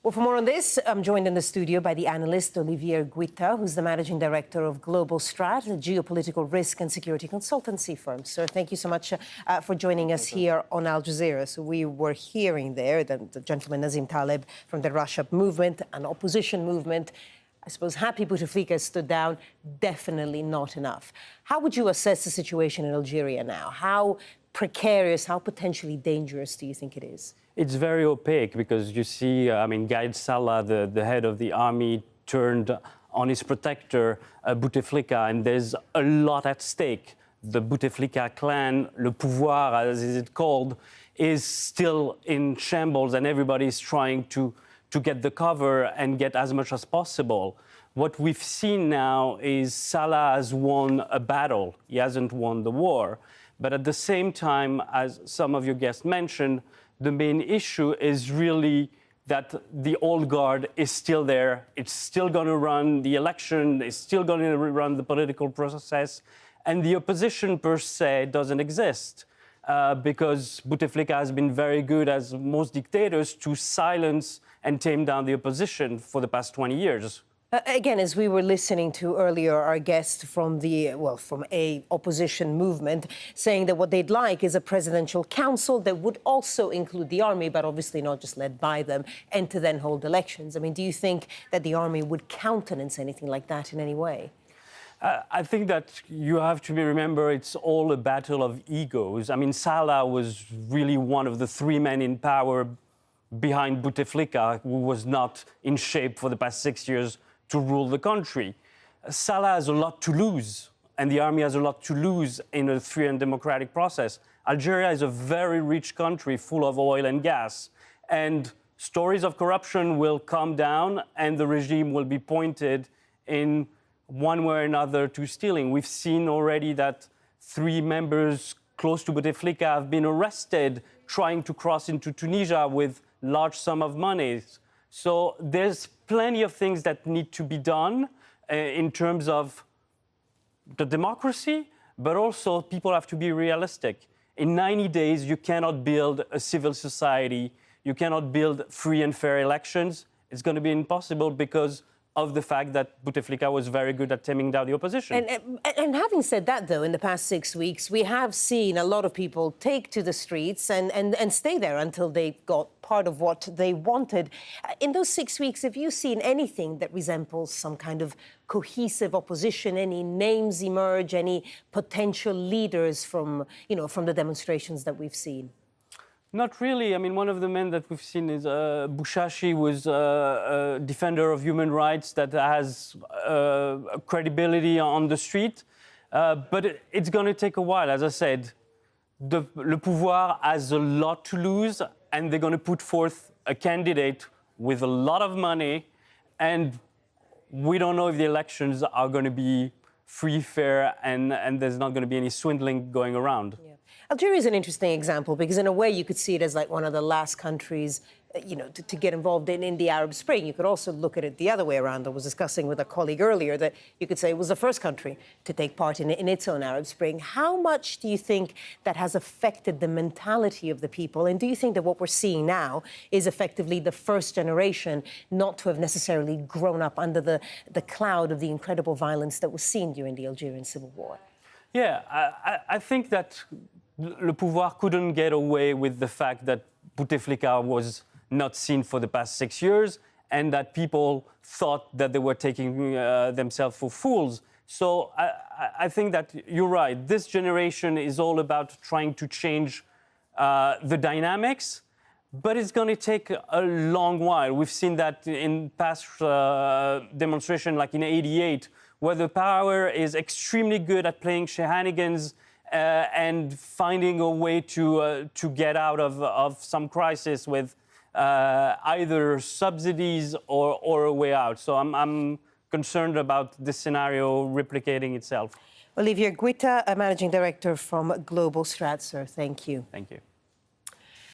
Well, for more on this, I'm joined in the studio by the analyst Olivier Guitta, who's the managing director of Global Strat, a geopolitical risk and security consultancy firm. Sir, thank you so much for joining us here on Al Jazeera. So we were hearing there that the gentleman Nazim Taleb from the Russia movement, an opposition movement. I suppose happy Bouteflika stood down, definitely not enough. How would you assess the situation in Algeria now? How precarious, how potentially dangerous do you think it is? It's very opaque because you see, Gaid Salah, the head of the army, turned on his protector, Bouteflika, and there's a lot at stake. The Bouteflika clan, le pouvoir, as is it called, is still in shambles, and everybody's trying to get the cover and get as much as possible. What we've seen now is Salah has won a battle. He hasn't won the war. But at the same time, as some of your guests mentioned, the main issue is really that the old guard is still there. It's still going to run the election. It's still going to run the political process. And the opposition per se doesn't exist because Bouteflika has been very good, as most dictators, to silence and tame down the opposition for the past 20 years. Again, as we were listening to earlier, our guest from from a opposition movement, saying that what they'd like is a presidential council that would also include the army, but obviously not just led by them, and to then hold elections. I mean, do you think that the army would countenance anything like that in any way? I think that you have to remember it's all a battle of egos. I mean, Salah was really one of the three men in power behind Bouteflika, who was not in shape for the past 6 years to rule the country. Salah has a lot to lose, and the army has a lot to lose in a free and democratic process. Algeria is a very rich country full of oil and gas, and stories of corruption will come down, and the regime will be pointed in one way or another to stealing. We've seen already that 3 members close to Bouteflika have been arrested trying to cross into Tunisia with large sum of money. So there's plenty of things that need to be done in terms of the democracy, but also people have to be realistic. In 90 days, you cannot build a civil society. You cannot build free and fair elections. It's going to be impossible because of the fact that Bouteflika was very good at taming down the opposition. And having said that, though, in the past 6 weeks, we have seen a lot of people take to the streets and stay there until they got part of what they wanted. In those 6 weeks, have you seen anything that resembles some kind of cohesive opposition? Any names emerge? Any potential leaders from the demonstrations that we've seen? Not really. I mean, one of the men that we've seen is Bouchachi, was a defender of human rights that has credibility on the street. But it's going to take a while. As I said, le pouvoir has a lot to lose, and they're going to put forth a candidate with a lot of money. And we don't know if the elections are going to be free, fair, and there's not going to be any swindling going around. Yeah. Algeria is an interesting example because in a way you could see it as like one of the last countries, to get involved in the Arab Spring. You could also look at it the other way around. I was discussing with a colleague earlier that you could say it was the first country to take part in its own Arab Spring. How much do you think that has affected the mentality of the people? And do you think that what we're seeing now is effectively the first generation not to have necessarily grown up under the cloud of the incredible violence that was seen during the Algerian Civil War? Yeah, I think that le pouvoir couldn't get away with the fact that Bouteflika was not seen for the past 6 years and that people thought that they were taking themselves for fools. So I think that you're right. This generation is all about trying to change the dynamics, but it's going to take a long while. We've seen that in past demonstrations, like in '88, where the power is extremely good at playing shenanigans and finding a way to get out of some crisis with either subsidies or a way out. So I'm concerned about this scenario replicating itself. Olivier Guitta, a managing director from Global Strat, sir. Thank you. Thank you.